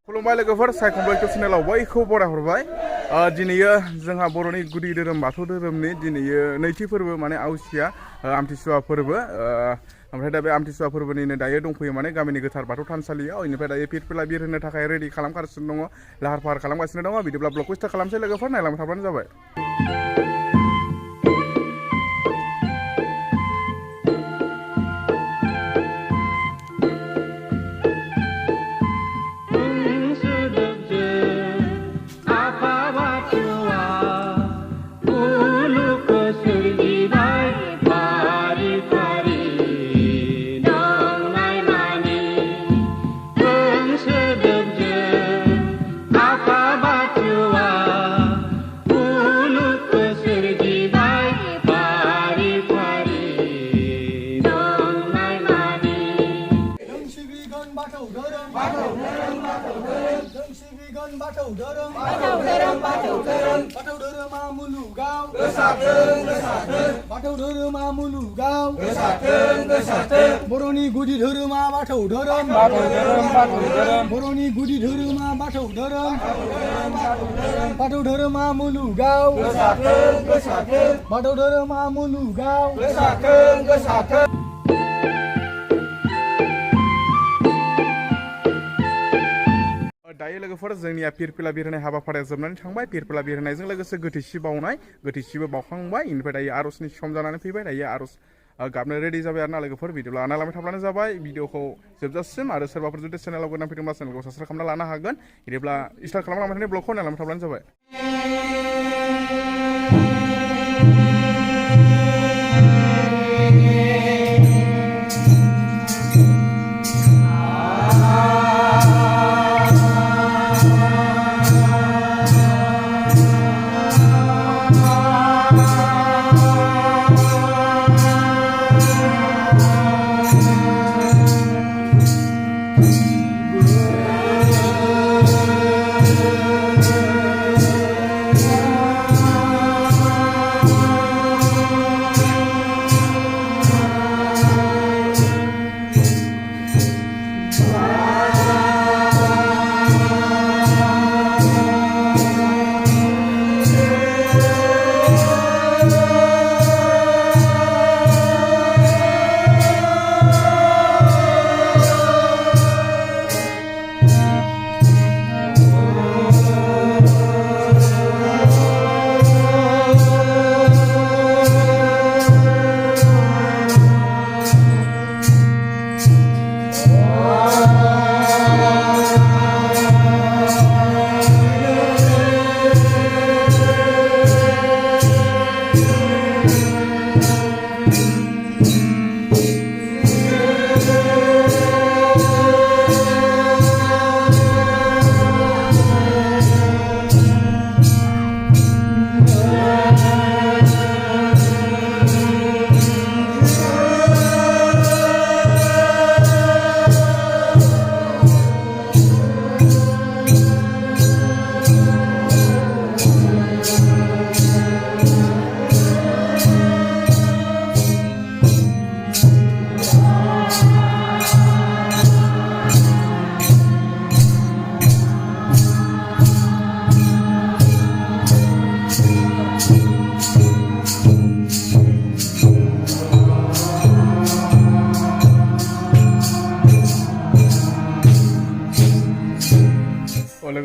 खुलुमबाय लोगोफोर सायखंबाय चेनेलाव बयखौबो बराय हरबाय दिनैयो जोंहा बर'नि गुदि धोरोम बाथौ धोरोमनि दिनैयो नैथि फोरबो माने आवसिया आमथिसुवा फोरबो ओमफ्राय दा बे आमथिसुवा फोरबोनिनो दायो दंफैयो माने गामिनि गोथार बाथौ थानसालियाव इनिफ्राय दायो फिरफिला बिर होनो थाखाय रेडि खालामगासिनो दङ लाहार फाहार खालामगासिनो दङ बिदिब्ला ब्लगखौ स्टार्ट खालामसै लोगोफोर नायलांबाय थाबानो जाबाय बर'नि गुदि धोरोमा बाथौ धोरोम बर'नि गुदि धोरोमा बाथौ धोरोम बाथौ धोरोमा मुलुगाव बाथौ धोरोमा मुलुगाव दायो लोगोफोर जोंनिया फिरफिला बिर होनाय हाबाफारिया जोबनानै थांबाय फिरफिला बिर होनायजों लोगोसे गोथैसि बावनाय गोथैसिबो बावखांबाय इनिफ्राय दायो आर'जनि सम जानानै फैबाय दायो आर'ज गाबनो रेडि जाबाय आरो ना लोगोफोर भिडिअ लाना थाब्लानो जाबाय भिडिअखौ जोबजासिम आरो सोरबाफोर जुदि चेनेलाव गोदान फैदोंब्ला चेनेलखौ साबस्क्राइब खालामना लानो हागोन बिदिब्ला स्टार्ट खालामलांबाय थानाय ब्लगखौ नायलांबाय थाब्लानो जाबाय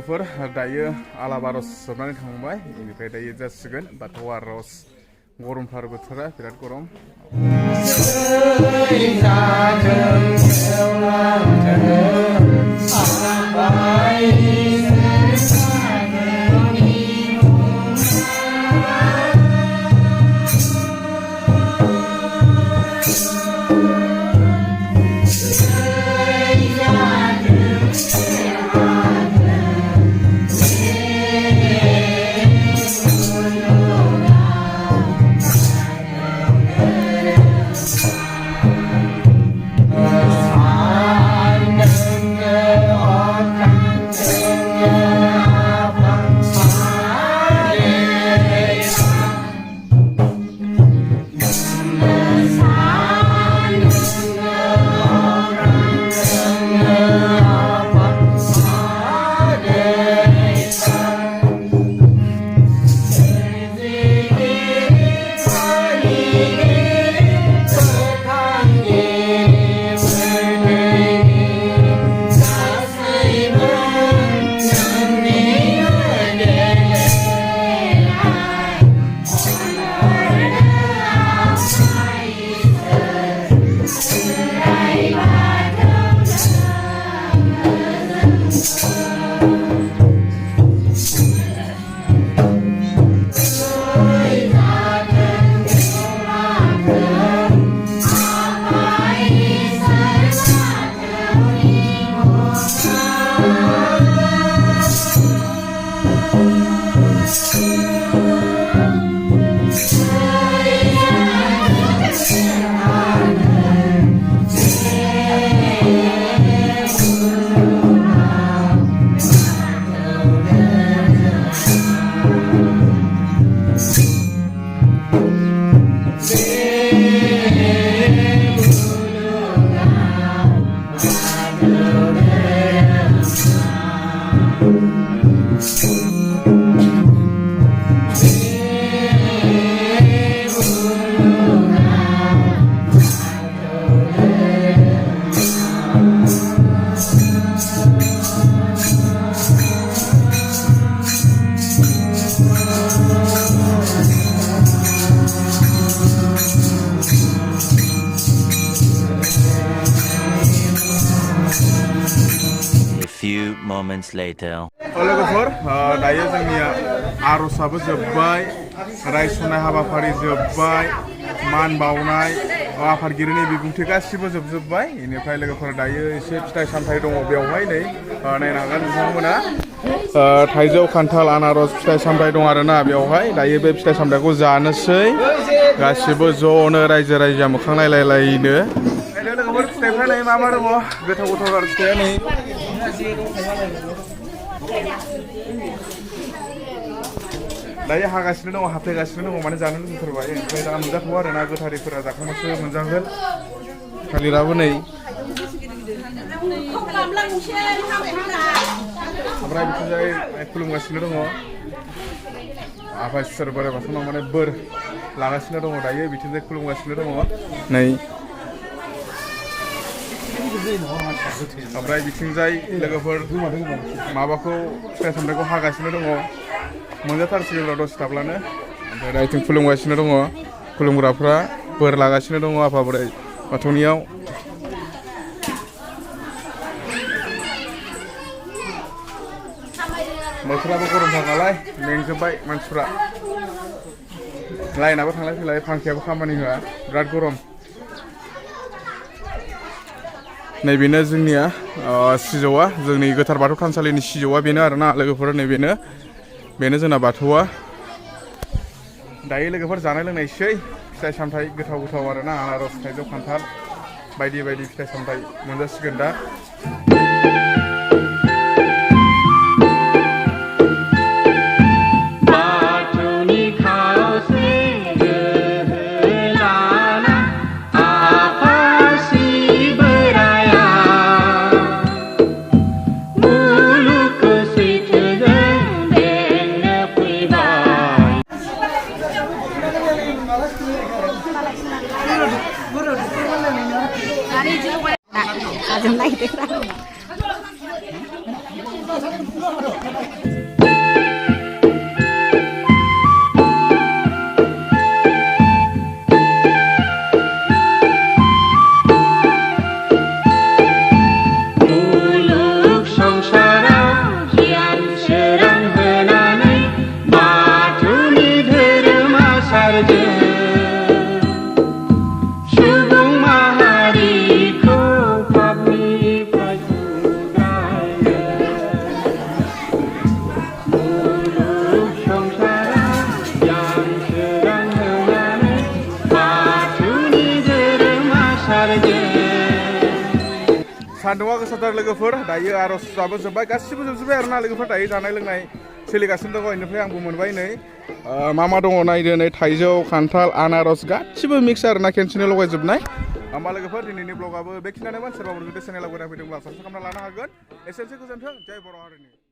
लोगोफोर दायो आलाब आर'ज जोबनानै थांबाय बेनिफ्राय दायो जासिगोन बाथौ आर'ज गरमथार बोथोरा बिराद गरम Few moments later. लोगोफोर दायो जोंनिया आर'जआबो जोब्बाय रायसननाय हाबाफारि जोब्बाय मान बावनाय आफादगिरिनि बिबुंथि गासिबो जोबजोब्बाय बेनिफ्राय लोगोफोर दायो एसे फिथाइ सामथाइ दङ बेवहाय नै नायनो हागोन नोंथांमोना थाइजौ खान्थाल आनारस फिथाइ सामथाइ दं आरोना बेवहाय दायो बे फिथाइ सामथाइखौ जानोसै गासिबो ज'नो रायजो राजा मोखां नायलायलायनो लोगोफोर फिथाइफ्रा नै मा दङ गोथाव गोथाव आरो फिथाइया नै दायो हागासिनो दङ हाफ्लेगासिनो दङ माने जानो लुबैथारबाय ओमफ्राय दा मोनजाथ'आ आरोना गोथारैफोरा जाखांबासो मोनजागोन थालिराबो नै ओमफ्राय बिथिंजाय खुलुमगासिनो दङ आफा इसोर बोराइ बाथौनाव माने बोर लागासिनो दङ दायो बिथिंजाय खुलुमगासिनो दङ नै ओमफ्राय बिथिंजाय लोगोफोर माबाखौ फिथाइ सामथाइखौ हागासिनो दङ मोनजाथारसिगोन र' दसे थाब्लानो ओमफ्राय दा बिथिं खुलुमगासिनो दङ खुलुमग्राफ्रा बोर लागासिनो दङ आफा बोराइ बाथौनियाव बोथोराबो गरमथार नालाय मेंजोब्बाय मानसिफ्रा लाइनाबो थांलाय फैलाय फांखायाबो खामानि होआ बिराद गरम नैबेनो जोंनिया सिजौआ जोंनि गोथार बाथौ थानसालिनि सिजौआ बेनो आरोना लोगोफोर बेनो जोंना बाथौआ दायो लोगोफोर जानाय लोंनायसै फिथाइ सामथाइ गोथाव गोथाव आरोना आनारस थाइजौ खान्थाल बायदि बायदि फिथाइ सामथाइ मोनजासिगोन दा सान्दुङा गोसाथार लोगोफोर दायो आर'जआबो जोब्बाय गासिबो जोबजोब्बाय आरोना लोगोफोर दायो जानाय लोंनाय सोलिगासिनो दङ बेनिफ्राय आंबो मोनबाय नै मा दङ नायदो नै थाइजौ खान्थाल आनारस गासिबो मिक्स आरोना खेनसेनो लगायजोबनाय होमबा लोगोफोर दिनैनि ब्लगाबो बेखिनियानोमोन सोरबाफोर जुदि चेनेलाव गोदान फैदोंब्ला साबस्क्राइब खालामना लानो हागोन एसेनोसै गोजोन्थों जय बर' हारिनि